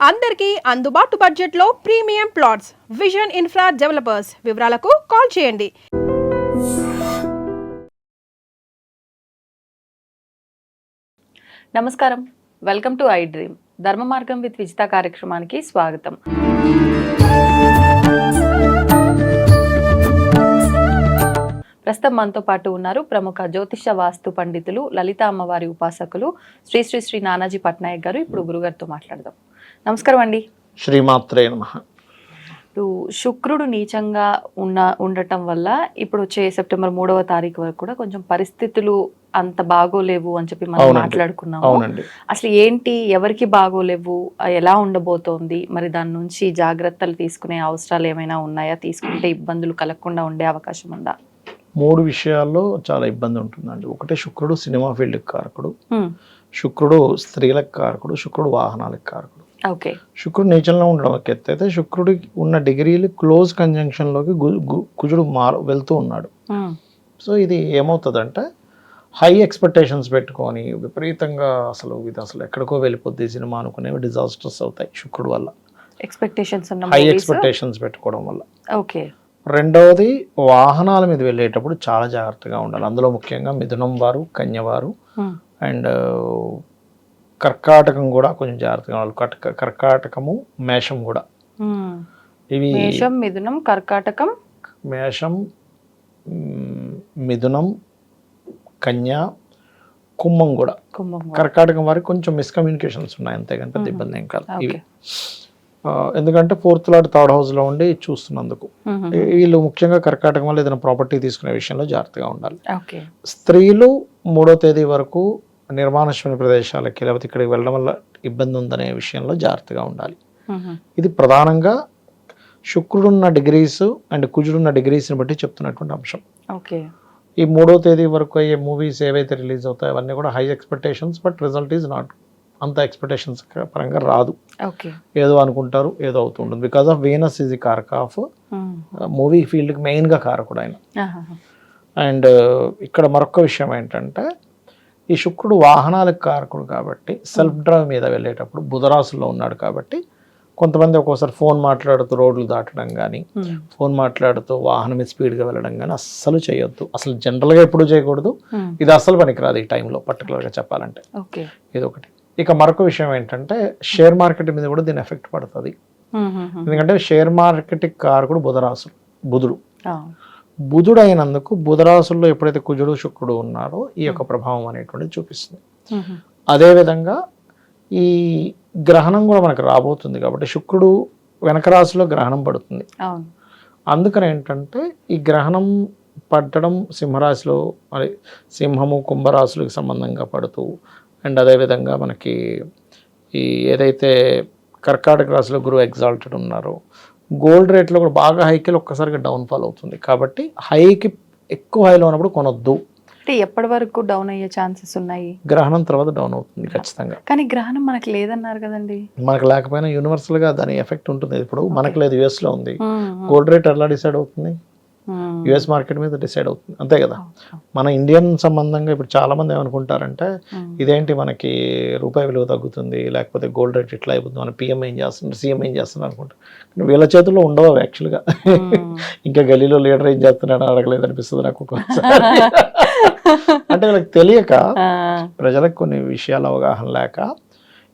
అందరికీ అందుబాటు బడ్జెట్లో premium plots vision infra developers. వివరాలకు కాల్ చేయండి. నమస్కారం, వెల్కమ్ టు ఐ డ్రీమ్. ధర్మ మార్గం విత్ విజిత కార్యక్రమానికి స్వాగతం. ప్రస్తుతం మనతో పాటు ఉన్నారు ప్రముఖ జ్యోతిష వాస్తు పండితులు, లలిత అమ్మవారి ఉపాసకులు శ్రీ శ్రీ శ్రీ నానాజీ పట్నాయక్ గారు. ఇప్పుడు గురుగారితో మాట్లాడదాం. నమస్కారం అండి. శ్రీమాత్రే నమః. ఇప్పుడు శుక్రుడు నీచంగా ఉండటం వల్ల ఇప్పుడు వచ్చే సెప్టెంబర్ 3వ తారీఖు వరకు కూడా కొంచెం పరిస్థితులు అంత బాగోలేవు అని చెప్పి మనం మాట్లాడుకున్నాము. అసలు ఏంటి, ఎవరికి బాగోలేవు, ఎలా ఉండబోతోంది, మరి దాని నుంచి జాగ్రత్తలు తీసుకునే అవసరాలు ఏమైనా ఉన్నాయా, తీసుకుంటే ఇబ్బందులు కలగకుండా ఉండే అవకాశం ఉందా? 3 విషయాల్లో చాలా ఇబ్బంది ఉంటుందండి. ఒకటి, శుక్రుడు సినిమా ఫీల్డ్కి కారకుడు, శుక్రుడు స్త్రీలకు కారకుడు, శుక్రుడు వాహనాలకు కారకుడు. ఓకే. శుక్రుడు నీచంలో ఉండడం ఒక ఎత్తు అయితే, శుక్రుడికి ఉన్న డిగ్రీలు క్లోజ్ కంజంక్షన్లోకి కుజుడు వెళ్తూ ఉన్నాడు. సో ఇది ఏమవుతుందంటే, హై ఎక్స్పెక్టేషన్స్ పెట్టుకొని విపరీతంగా అసలు ఎక్కడికో వెళ్ళిపోద్ది సినిమా అనుకునేవి డిజాస్టర్స్ అవుతాయి శుక్రుడు వల్ల. హై ఎక్స్పెక్టేషన్స్ పెట్టుకోవడం వల్ల. ఓకే. రెండవది, వాహనాల మీద వెళ్ళేటప్పుడు చాలా జాగ్రత్తగా ఉండాలి. అందులో ముఖ్యంగా మిథునం వారు, కన్య వారు అండ్ కర్కాటకం కూడా కొంచెం జాగ్రత్తగా ఉండాలి. కర్కాటకము, మేషం కూడా. ఇవి మేషం, మిథునం, కర్కాటకం, మేషం, మిథునం, కన్య, కుంభం కూడా. కర్కాటకం వారికి కొంచెం మిస్కమ్యూనికేషన్స్ ఉన్నాయి, అంతేగాని పెద్ద ఇబ్బంది ఏం కాదు. ఇవి ఎందుకంటే 4th లార్డ్ 3rd హౌస్లో ఉండి చూస్తున్నందుకు వీళ్ళు ముఖ్యంగా కర్కాటకం వల్ల ఏదైనా ప్రాపర్టీ తీసుకునే విషయంలో జాగ్రత్తగా ఉండాలి. స్త్రీలు 3వ తేదీ వరకు నిర్మానుష్యమైన ప్రదేశాలకి లేకపోతే ఇక్కడికి వెళ్ళడం వల్ల ఇబ్బంది ఉందనే విషయంలో జాగ్రత్తగా ఉండాలి. ఇది ప్రధానంగా శుక్రుడున్న డిగ్రీస్ అండ్ కుజుడున్న డిగ్రీస్ని బట్టి చెప్తున్నటువంటి అంశం. ఈ 3వ తేదీ వరకు అయ్యే మూవీస్ ఏవైతే రిలీజ్ అవుతాయో అవన్నీ కూడా high expectations, but result is not అంత ఎక్స్పెక్టేషన్స్ పరంగా రాదు. ఏదో అనుకుంటారు, ఏదో అవుతుంటుంది. Because of Venus is the కారక ఆఫ్ మూవీ ఫీల్డ్కి మెయిన్గా కారకుడు ఆయన. అండ్ ఇక్కడ మరొక విషయం ఏంటంటే, ఈ శుక్రుడు వాహనాలకు కారకుడు కాబట్టి సెల్ఫ్ డ్రైవ్ మీద వెళ్ళేటప్పుడు బుధరాశుల్లో ఉన్నాడు కాబట్టి కొంతమంది ఒక్కోసారి ఫోన్ మాట్లాడుతూ రోడ్లు దాటడం కానీ, ఫోన్ మాట్లాడుతూ వాహనం మీద స్పీడ్గా వెళ్ళడం కానీ అస్సలు చేయొద్దు. అసలు జనరల్గా ఎప్పుడు చేయకూడదు. ఇది అస్సలు పనికిరాదు ఈ టైంలో, పర్టికులర్గా చెప్పాలంటే. ఇది ఒకటి. ఇక మరొక విషయం ఏంటంటే, షేర్ మార్కెట్ మీద కూడా దీని ఎఫెక్ట్ పడుతుంది. ఎందుకంటే షేర్ మార్కెట్ కారకుడు బుధుడు. బుధుడు అయినందుకు బుధరాశుల్లో ఎప్పుడైతే కుజుడు శుక్రుడు ఉన్నారో ఈ యొక్క ప్రభావం అనేటువంటిది చూపిస్తుంది. అదేవిధంగా ఈ గ్రహణం కూడా మనకు రాబోతుంది కాబట్టి శుక్రుడు వెనక రాశిలో గ్రహణం పడుతుంది. అందుకని ఏంటంటే, ఈ గ్రహణం పడడం సింహరాశిలో, సింహము కుంభరాశులకు సంబంధంగా పడుతూ, అండ్ అదేవిధంగా మనకి ఈ ఏదైతే కర్కాటక రాశిలో గురువు ఎగ్జాల్టెడ్ ఉన్నారో, గోల్డ్ రేట్లో కూడా బాగా హైకి ఒక్కసారిగా డౌన్ఫాల్ అవుతుంది. కాబట్టి హైకి ఎక్కువ హైలో ఉన్నప్పుడు కొనొద్దు. అంటే ఎప్పటి వరకు డౌన్ అయ్యే ఛాన్సెస్ ఉన్నాయి? గ్రహణం తర్వాత డౌన్ అవుతుంది ఖచ్చితంగా. కానీ గ్రహణం మనకు లేదన్నారు కదండి. మనకు లేకపోయినా యూనివర్సల్గా దాని ఎఫెక్ట్ ఉంటుంది. ఇప్పుడు మనకు లేదు, యుఎస్లో ఉంది. గోల్డ్ రేట్ ఎలా డిసైడ్ అవుతుంది? యుఎస్ మార్కెట్ మీద డిసైడ్ అవుతుంది, అంతే కదా. మన ఇండియన్ సంబంధంగా ఇప్పుడు చాలా మంది ఏమనుకుంటారంటే, ఇదేంటి మనకి రూపాయి విలువ తగ్గుతుంది, లేకపోతే గోల్డ్ రేట్ ఇట్లా అయిపోతుంది, మన పిఎం ఏం చేస్తున్నారు, సీఎం ఏం చేస్తున్నారు అనుకుంటారు. వీళ్ళ చేతుల్లో ఉండవు యాక్చువల్గా. ఇంకా గలీలో లీడర్ ఏం చేస్తున్నాడు అడగలేదు అనిపిస్తుంది నాకు ఒక్కొక్కసారి. అంటే వీళ్ళకి తెలియక, ప్రజలకు కొన్ని విషయాల అవగాహన లేక,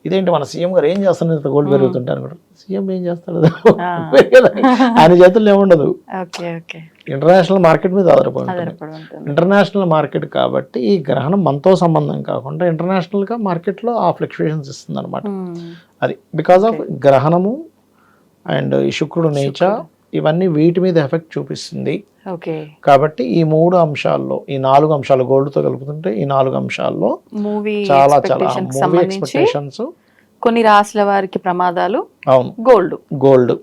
ఇదేంటి మన సీఎం గారు ఏం చేస్తున్నారు, ఇంత గోల్డ్ పెరుగుతుంటే అనుకుంటారు. సీఎం ఏం చేస్తాడు, ఆయన చేతుల్లో ఏముండదు. ఇంటర్నేషనల్ మార్కెట్ మీద ఆధారపడి ఉంటుంది. ఇంటర్నేషనల్ మార్కెట్ కాబట్టి ఈ గ్రహణం మనతో సంబంధం కాకుండా ఇంటర్నేషనల్గా మార్కెట్లో ఆ ఫ్లక్చుయేషన్స్ ఇస్తుంది అనమాట. అది బికాస్ ఆఫ్ గ్రహణము అండ్ ఈ శుక్రుడు నేచర్, ఇవన్నీ వీటి మీద ఎఫెక్ట్ చూపిస్తుంది. కాబట్టి ఈ 3 అంశాల్లో, ఈ 4 అంశాలు గోల్డ్తో కలుపుతుంటే ఈ 4 అంశాల్లో చాలా మూవీ ఎక్స్పెక్టేషన్స్, కొన్ని రాశుల వారికి ప్రమాదాలు, అవును గోల్డ్,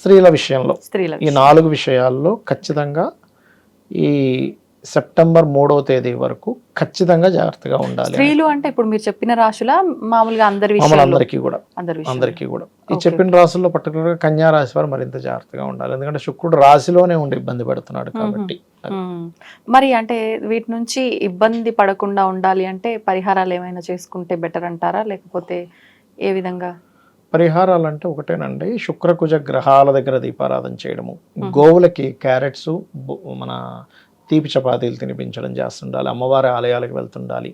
స్త్రీల విషయంలో ఈ 4 విషయాల్లో ఖచ్చితంగా ఈ సెప్టెంబర్ 3వ తేదీ వరకు ఖచ్చితంగా జాగ్రత్తగా ఉండాలి. స్త్రీలు అంటే ఇప్పుడు మీరు చెప్పిన రాశుల మామూలుగా అందరికీ కూడా ఈ చెప్పిన రాశుల్లో పర్టికులర్గా కన్యా రాశి వారు మరింత జాగ్రత్తగా ఉండాలి. ఎందుకంటే శుక్రుడు రాశిలోనే ఉండి ఇబ్బంది పడుతున్నాడు కాబట్టి. మరి అంటే వీటి నుంచి ఇబ్బంది పడకుండా ఉండాలి అంటే పరిహారాలు ఏమైనా చేసుకుంటే బెటర్ అంటారా, లేకపోతే ఏ విధంగా? పరిహారాలు అంటే ఒకటేనండి, శుక్రకుజ గ్రహాల దగ్గర దీపారాధన చేయడము, గోవులకి క్యారెట్స్ మన తీపి చపాతీలు తినిపించడం చేస్తుండాలి, అమ్మవారి ఆలయాలకు వెళ్తుండాలి,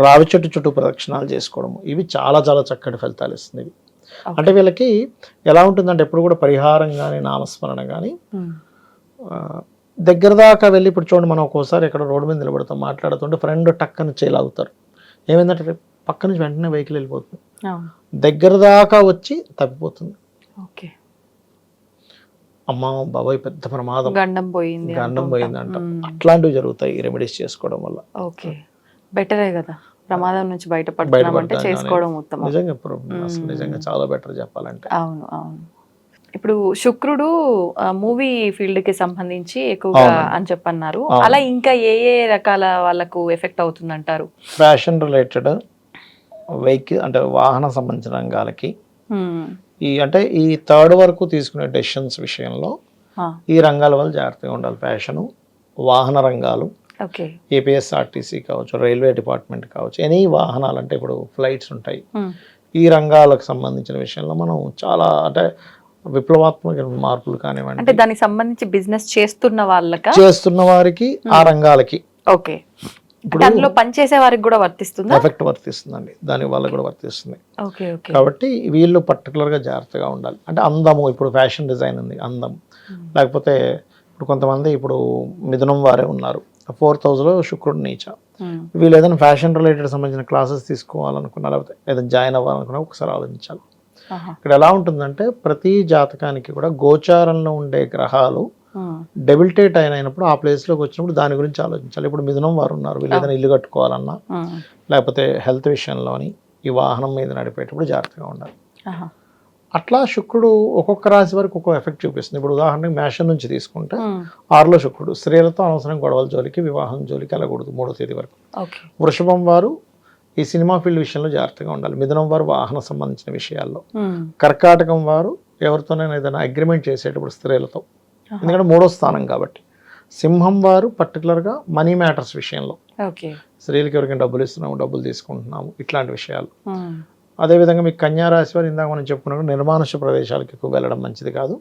రావి చెట్టు చుట్టూ ప్రదక్షిణాలు చేసుకోవడము, ఇవి చాలా చాలా చక్కటి ఫలితాలు ఇస్తుంది. ఇవి అంటే వీళ్ళకి ఎలా ఉంటుందంటే ఎప్పుడు కూడా పరిహారం కానీ నామస్మరణ కానీ దగ్గర దాకా వెళ్ళి, ఇప్పుడు చూడండి మనం ఒక్కోసారి ఎక్కడ రోడ్డు మీద నిలబడతాం మాట్లాడుతుంటే ఫ్రెండ్ టక్కని చేయలాగుతారు, ఏమైందంటే పక్క నుంచి వెంటనే వెహికల్ వెళ్ళిపోతుంది, దగ్గర దాకా వచ్చి తప్పిపోతుంది. అమ్మ బాబాయ్ పెద్ద ప్రమాదం, గండం పోయింది అంట. అట్లాంటివి జరుగుతాయి రెమెడీస్ చేసుకోవడం వల్ల. ఓకే, బెటరే కదా, ప్రమాదం నుంచి బయటపడతామంటే చేసుకోవడం ఉత్తమం. నిజంగా అసలు నిజంగా చాలా బెటర్ చెప్పాలంటే. అవును అవును. ఇప్పుడు శుక్రుడు మూవీ ఫీల్డ్ కి సంబంధించి ఎక్కువగా అని చెప్పన్నారు, అలా ఇంకా ఏ ఏ రకాల వాళ్ళకు ఎఫెక్ట్ అవుతుంది అంటారు? ఫ్యాషన్ రిలేటెడ్, వెహికల్ అంటే వాహన సంబంధించిన రంగాలకి, అంటే ఈ థర్డ్ వరకు తీసుకునే డెసిషన్స్ విషయంలో ఈ రంగాల వల్ల జాగ్రత్తగా ఉండాలి. ఫ్యాషను, వాహన రంగాలు, ఏపీఎస్ఆర్టీసీ కావచ్చు, రైల్వే డిపార్ట్మెంట్ కావచ్చు, ఎనీ వాహనాలు అంటే ఇప్పుడు ఫ్లైట్స్ ఉంటాయి, ఈ రంగాలకు సంబంధించిన విషయంలో మనం చాలా అంటే విప్లవాత్మక మార్పులు కానివ్వండి, అంటే దానికి సంబంధించి బిజినెస్ చేస్తున్న వారికి ఆ రంగాలకి ఓకే, దానిలో పనిచేసే వారికి కూడా వర్తిస్తుంది, ఎఫెక్ట్ వర్తిస్తుందండి, దాని వల్ల కూడా వర్తిస్తుంది. కాబట్టి వీళ్ళు పర్టికులర్గా జాగ్రత్తగా ఉండాలి. అంటే అందము, ఇప్పుడు ఫ్యాషన్ డిజైన్ ఉంది, అందం, లేకపోతే ఇప్పుడు కొంతమంది ఇప్పుడు మిథునం వారే ఉన్నారు, 4th హౌస్లో శుక్రుడు నీచ, వీళ్ళు ఏదైనా ఫ్యాషన్ రిలేటెడ్ సంబంధించిన క్లాసెస్ తీసుకోవాలనుకున్నా, లేకపోతే ఏదైనా జాయిన్ అవ్వాలనుకున్నా ఒకసారి ఆలోచించాలి. ఇక్కడ ఎలా ఉంటుందంటే ప్రతి జాతకానికి కూడా గోచారంలో ఉండే గ్రహాలు డెబిలిటేట్ అయినప్పుడు ఆ ప్లేస్లోకి వచ్చినప్పుడు దాని గురించి ఆలోచించాలి. ఇప్పుడు మిథునం వారు ఉన్నారు, వీళ్ళు ఏదైనా ఇల్లు కట్టుకోవాలన్నా, లేకపోతే హెల్త్ విషయంలోని, ఈ వాహనం మీద నడిపేటప్పుడు జాగ్రత్తగా ఉండాలి. అట్లా శుక్రుడు ఒక్కొక్క రాశి వరకు ఒక్కొక్క ఎఫెక్ట్ చూపిస్తుంది. ఇప్పుడు ఉదాహరణకి మేషం నుంచి తీసుకుంటే 6లో శుక్రుడు స్త్రీలతో అనవసరం గొడవల జోలికి, వివాహం జోలికి వెళ్ళకూడదు 3వ తేదీ వరకు. వృషభం వారు ఈ సినిమా ఫీల్డ్ విషయంలో జాగ్రత్తగా ఉండాలి. మిథునం వారు వాహన సంబంధించిన విషయాల్లో, కర్కాటకం వారు ఎవరితోనైనా ఏదైనా అగ్రిమెంట్ చేసేటప్పుడు స్త్రీలతో, ఎందుకంటే 3వ స్థానం కాబట్టి. సింహం వారు పర్టికులర్గా మనీ మ్యాటర్స్ విషయంలో, స్త్రీలకి ఎవరికైనా డబ్బులు ఇస్తున్నాము, డబ్బులు తీసుకుంటున్నాము, ఇట్లాంటి విషయాలు. అదేవిధంగా మీకు కన్యా రాశి వారు ఇందాక మనం చెప్పుకున్నట్టు నిర్మానుష్య ప్రదేశాలకు ఎక్కువ వెళ్ళడం మంచిది కాదు.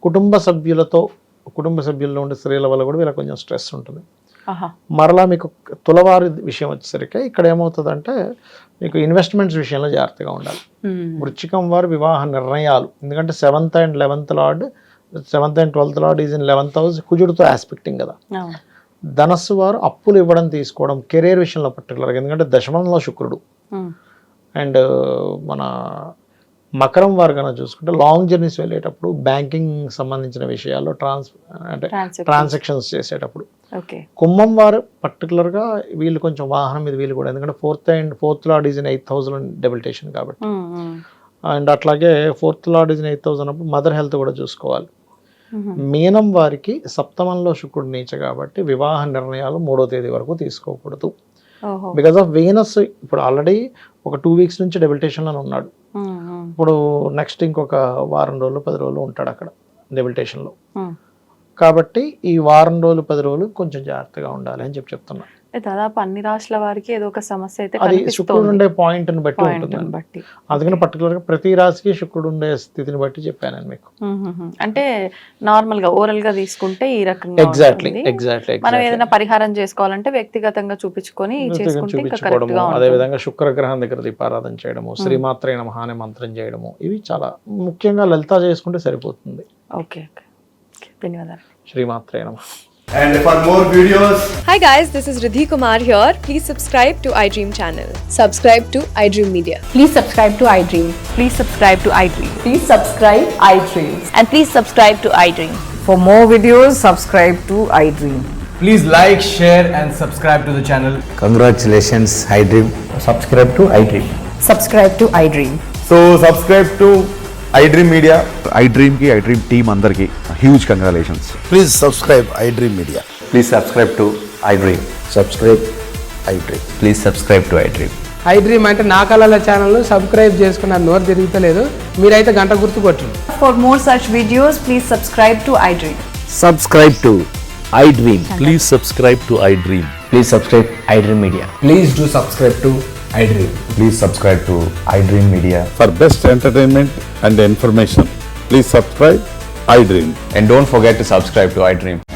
కుటుంబ సభ్యుల్లో ఉండే స్త్రీల వల్ల కూడా వీళ్ళకి కొంచెం స్ట్రెస్ ఉంటుంది. మరలా మీకు తులవారి విషయం వచ్చేసరికి ఇక్కడ ఏమవుతుందంటే మీకు ఇన్వెస్ట్మెంట్స్ విషయంలో జాగ్రత్తగా ఉండాలి. వృశ్చికం వారు వివాహ నిర్ణయాలు, ఎందుకంటే 7th and 11th lord, 7th and 12th lord is in 11th house, కుజుడితో ఆస్పెక్టింగ్ కదా. ధనస్సు వారు అప్పులు ఇవ్వడం తీసుకోవడం, కెరీర్ విషయంలో పర్టికులర్గా, ఎందుకంటే దశమంలో శుక్రుడు. అండ్ మన మకరం వారు కనుక చూసుకుంటే లాంగ్ జర్నీస్ వెళ్ళేటప్పుడు, బ్యాంకింగ్ సంబంధించిన విషయాల్లో, ట్రాన్సాక్షన్స్ చేసేటప్పుడు. కుంభం వారు పర్టికులర్గా వీళ్ళు కొంచెం వాహనం మీద వీళ్ళు కూడా, ఎందుకంటే 4th lord is in 8th హౌస్లో డెబిలిటేషన్ కాబట్టి. అండ్ అట్లాగే 4th lord is in 8th house అన్నప్పుడు మదర్ హెల్త్ కూడా చూసుకోవాలి. మీనం వారికి 7th శుక్రుడు నీచ కాబట్టి వివాహ నిర్ణయాలు 3వ తేదీ వరకు తీసుకోకూడదు. బికాస్ ఆఫ్ వీనస్ ఇప్పుడు ఆల్రెడీ ఒక 2 weeks నుంచి డెబిలిటేషన్లో ఉన్నాడు, ఇప్పుడు నెక్స్ట్ ఇంకొక వారం రోజులు 10 రోజులు ఉంటాడు అక్కడ డెబిలిటేషన్లో. కాబట్టి ఈ వారం రోజులు 10 రోజులు కొంచెం జాగ్రత్తగా ఉండాలి అని చెప్తున్నా. దాదాపు అన్ని రాశుల వారికి ఏదో ఒక సమస్య అయితే అది శుక్రుడు ఉండే పాయింట్ని బట్టి ఉంటుంది. అందుకని పర్టికులర్గా ప్రతి రాశికి శుక్రుడు ఉండే స్థితిని బట్టి చెప్పాను నేను మీకు. అంటే నార్మల్ గా ఓరల్ గా తీసుకుంటే ఈ రకంగా ఎగ్జాక్ట్లీ మనం ఏదైనా పరిహారం చేసుకోవాలంటే వ్యక్తిగతంగా చూపించుకొని చేసుకుంటే. అదేవిధంగా శుక్రగ్రహం దగ్గర దీపారాధన చేయడము, శ్రీమాత్రే నమః అనే మంత్రం చేయడము, ఇవి చాలా ముఖ్యంగా లలిత చేసుకుంటే సరిపోతుంది. ఓకే, ధన్యవాదాలు. శ్రీమాత్రే నమః. And for more videos, Hi guys, this is Riddhi Kumar here. Please subscribe to iDream channel. Subscribe to iDream Media. Please subscribe to iDream. Please subscribe to iDream. Please subscribe iDream. And please subscribe to iDream. For more videos, subscribe to iDream. please like, share and subscribe to the channel. Congratulations, iDream. Subscribe to iDream. Subscribe to iDream. So subscribe to iDream Media. iDream ki iDream team andarki huge congratulations. Please subscribe iDream Media. Please subscribe to iDream. Subscribe iDream. Please subscribe to iDream. iDream అంటే నా కళల channel subscribe చేసుకున్న నోరు తిరుగుతలేదు, మీరైతే గంట గుర్తు కొట్టండి. For more such videos, please subscribe to iDream. Subscribe to iDream. Please subscribe to iDream. Please subscribe iDream Media. Please do subscribe to iDream. Please subscribe to iDream Media. For best entertainment and information, please subscribe iDream. And don't forget to subscribe to iDream.